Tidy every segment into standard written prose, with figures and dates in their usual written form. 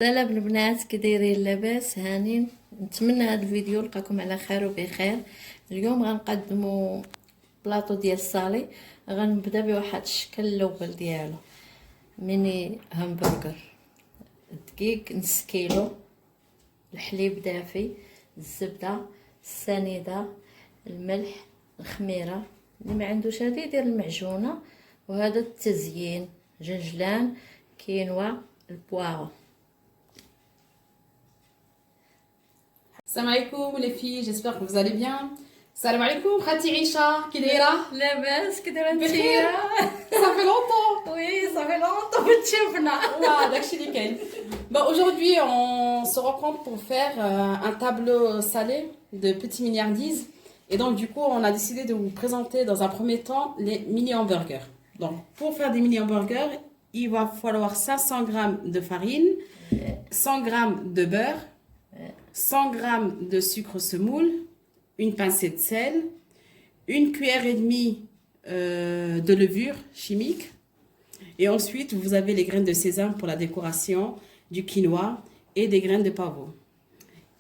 سلام البنات، كي دايرين؟ لاباس؟ هانين؟ نتمنى هذا الفيديو لقاكم على خير وبخير. اليوم غنقدموا بلاطو ديال الصالي. غنبدا بواحد الشكل الاول ديالو، ميني همبرجر. الدقيق نص كيلو، الحليب دافي، الزبده، السنيده، الملح، الخميره. اللي ما عندوش هذه يدير المعجونه. وهذا التزيين: جنجلان، كينوا، البواغو. Salam alaikum les filles, j'espère que vous allez bien. Salam alaikum, Khati Isha, qui est là? لاباس؟ كي دايره بخير. نتيا؟ Ça fait longtemps. وي صافي لونطون ما تشوفنا. Ouah, dakshi nickel. Bon, aujourd'hui, on se rencontre pour faire un tableau salé de petites milliardises. Et donc, du coup, on a décidé de vous présenter dans un premier temps les mini hamburgers. Donc, pour faire des mini hamburgers, il va falloir 500 grammes de farine, 100 grammes de beurre, 100 grammes de sucre semoule, une pincée de sel, une cuillère et demie de levure chimique. Et ensuite, vous avez les graines de sésame pour la décoration, du quinoa et des graines de pavot.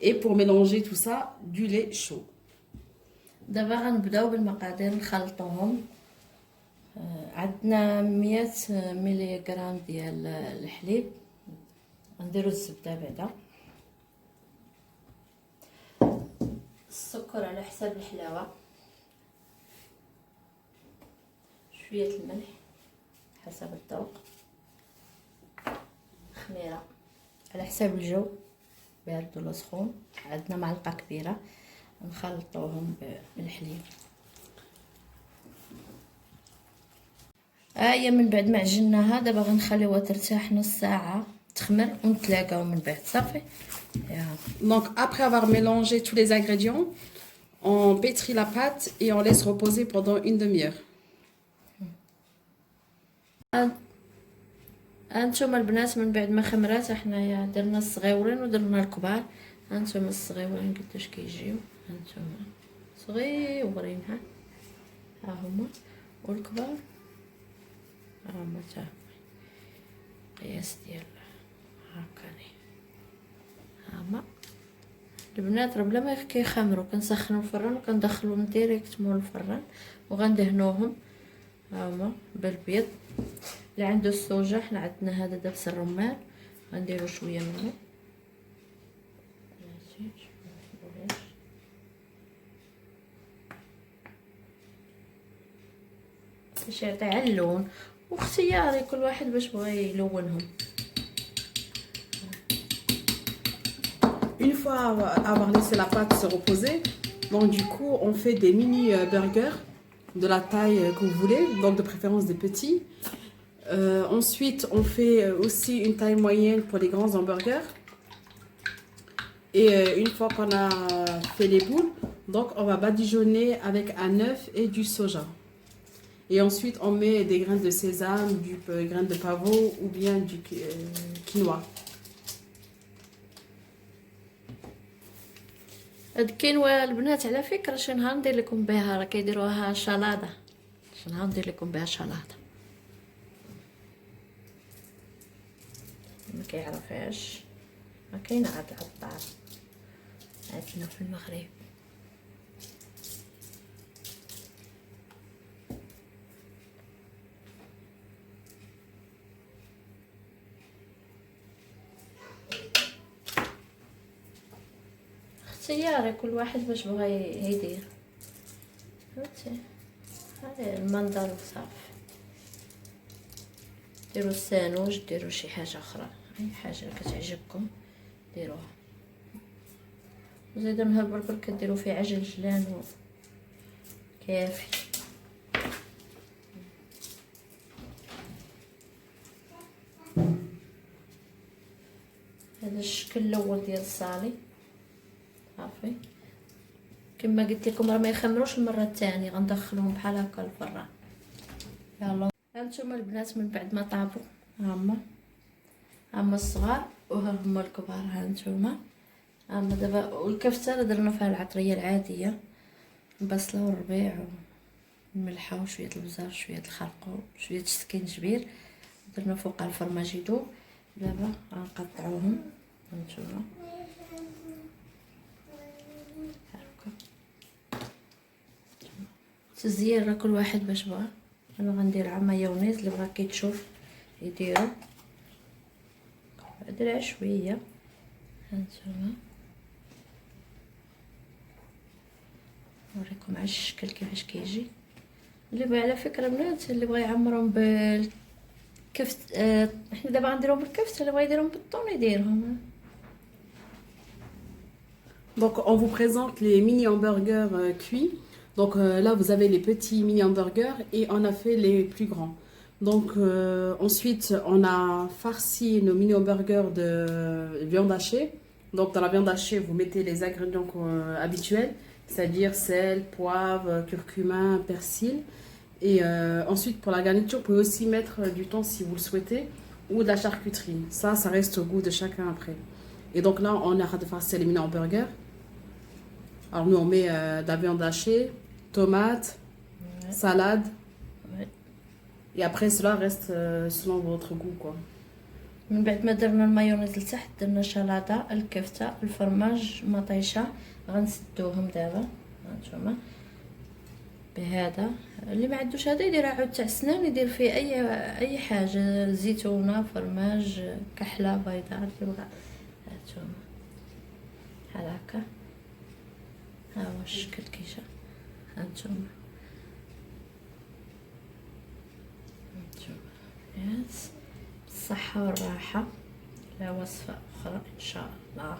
Et pour mélanger tout ça, du lait chaud. دابا غنبداو بالمقادير نخلطوهم. عندنا 100 ملي غرام ديال الحليب. غنديرو الزبده بعدا، السكر على حساب الحلاوه، شويه الملح حسب الذوق، خميره على حساب الجو بارد ولا سخون. عندنا معلقه كبيره، نخلطوهم بالحليب. هي من بعد ما عجناها دابا غنخليوها ترتاح نص ساعه تخمر ونتلاقاو من بعد. صافي. Donc, après avoir mélangé tous les ingrédients, on pétrit la pâte et on laisse reposer pendant une demi-heure. هانتوما البنات من بعد ما خمرات حنايا درنا الصغيورين ودرنا الكبار. هانتوما الصغيورين قداش كيجيو، هانتوما صغيورين ها هما، والكبار ها هما تا قياس ديال هاكاني. ها هما البنات راه بلا ما كيخمروا كنسخنوا الفران وكندخلوهم ديريكت مول الفران وغندهنوهم. ها هما بالبيض. اللي عنده السوجه، حنا عندنا هذا دبس الرمان، غنديرو شويه منه باش يعطي على اللون، واختياري كل واحد باش بغى يلونهم. Une fois avoir laissé la pâte se reposer, donc du coup, on fait des mini burgers de la taille que vous voulez, donc de préférence des petits. Ensuite, on fait aussi une taille moyenne pour les grands hamburgers. Et une fois qu'on a fait les boules, donc on va badigeonner avec un œuf et du soja. Et ensuite, on met des graines de sésame, du graines de pavot ou bien du quinoa. هاد الكينوا البنات على فكره شي نهار ندير لكم بها، راه كيديروها شلاضه. شي نهار ندير لكم بها شلاضه، ما كيعرفهاش ما كاينه عاد الدار عندنا في المغرب. اختياري كل واحد باش بغى يدير. فهمتي؟ هذا المنظر وصافي. ديروا السانوج، ديروا شي حاجه اخرى، اي حاجه كتعجبكم ديروها. وزيد من هالبربر كديروا فيه عجل جلان كافي. هذا الشكل الاول ديال الصالي. صافي كما قلت لكم راه ما يخمروش المره الثانيه، غندخلهم بحال هكا الفران. يلا هانتوما البنات من بعد ما طابوا، هما الصغار وها هما الكبار. هانتوما دابا والكفته درنا فيها العطريه العاديه، البصله والربيع والملحه وشويه البزار، شويه الخرق وشويه السكينجبير. درنا فوقها الفرماجيدو دابا غنقطعوهم هانتوما هكا. تزيين راه كل واحد باش بغا. انا غندير عا مايونيز، اللي بغا كيتشوف يديرو، نديرها شويه هانتوما. نوريكم على الشكل كيفاش كيجي. اللي بغى على فكره بنات، اللي بغى يعمرهم بالكفت، حنا دابا غنديرهم بالكفت، اللي بغى يديرهم بالطون يديرهم. Donc, on vous présente les mini hamburgers cuits. Donc là, vous avez les petits mini hamburgers et on a fait les plus grands. Donc ensuite, on a farci nos mini hamburgers de viande hachée. Donc dans la viande hachée, vous mettez les ingrédients habituels, c'est-à-dire sel, poivre, curcuma, persil. Et ensuite, pour la garniture, vous pouvez aussi mettre du thon si vous le souhaitez, ou de la charcuterie. Ça reste au goût de chacun après. Et donc là, on a de farcir les mini hamburgers. Alors nous, on met de la viande hachée, tomates, salade. Ouais. Et après, cela reste selon votre goût, quoi. من بعد ما درنا المايونيز لتحت، درنا شلاضه، الكفته، الفرماج، مطيشه. غنسدوهم دابا هانتوما بهذا. اللي ما عندوش هذا يدير عود تاع سنان، يدير فيه اي حاجه، زيتونه، فرماج، كحله بيضاء، اللي بغا. هانتوما بحال هكا. ها هو الشكل كي جا هانتوما. يس، بالصحة والراحة. لا وصفة أخرى إن شاء الله.